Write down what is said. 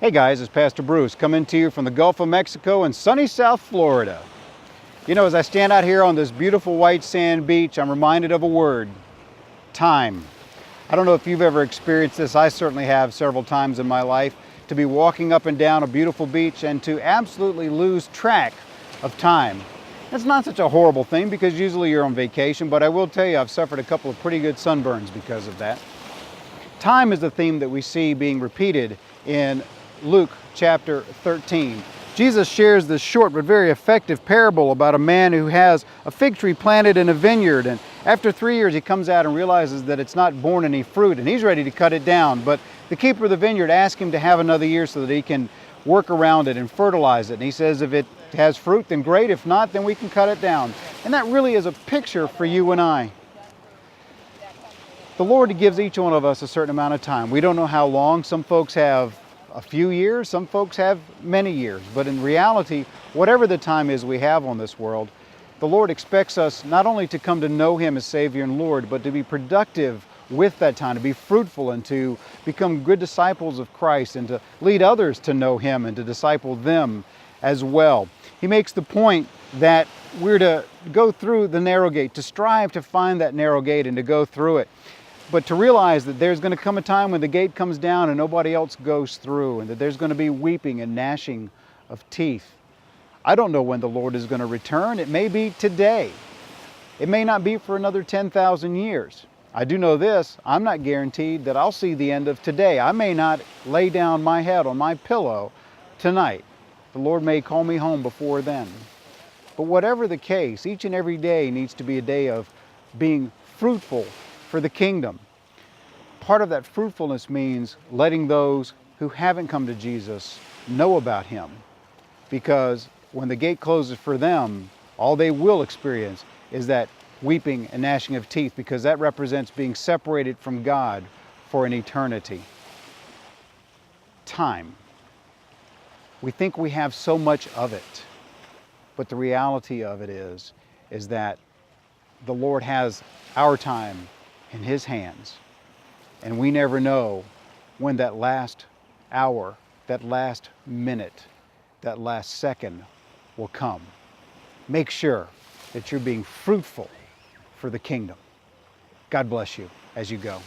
Hey guys, it's Pastor Bruce coming to you from the Gulf of Mexico in sunny South Florida. You know, as I stand out here on this beautiful white sand beach, I'm reminded of a word: time. I don't know if you've ever experienced this. I certainly have several times in my life, to be walking up and down a beautiful beach and to absolutely lose track of time. It's not such a horrible thing because usually you're on vacation, but I will tell you I've suffered a couple of pretty good sunburns because of that. Time is the theme that we see being repeated in Luke chapter 13. Jesus shares this short but very effective parable about a man who has a fig tree planted in a vineyard, and after 3 years he comes out and realizes that it's not borne any fruit and he's ready to cut it down. But the keeper of the vineyard asks him to have another year so that he can work around it and fertilize it. And he says if it has fruit, then great. If not, then we can cut it down. And that really is a picture for you and I. The Lord gives each one of us a certain amount of time. We don't know how long. Some folks have a few years, some folks have many years. But in reality, whatever the time is we have on this world, the Lord expects us not only to come to know Him as Savior and Lord, but to be productive with that time, to be fruitful and to become good disciples of Christ and to lead others to know Him and to disciple them as well. He makes the point that we're to go through the narrow gate, to strive to find that narrow gate and to go through it. But to realize that there's going to come a time when the gate comes down and nobody else goes through, and that there's going to be weeping and gnashing of teeth. I don't know when the Lord is going to return. It may be today. It may not be for another 10,000 years. I do know this: I'm not guaranteed that I'll see the end of today. I may not lay down my head on my pillow tonight. The Lord may call me home before then. But whatever the case, each and every day needs to be a day of being fruitful for the kingdom. Part of that fruitfulness means letting those who haven't come to Jesus know about Him. Because when the gate closes for them, all they will experience is that weeping and gnashing of teeth, because that represents being separated from God for an eternity. Time. We think we have so much of it, but the reality of it is that the Lord has our time in His hands, and we never know when that last hour, that last minute, that last second will come. Make sure that you're being fruitful for the kingdom. God bless you as you go.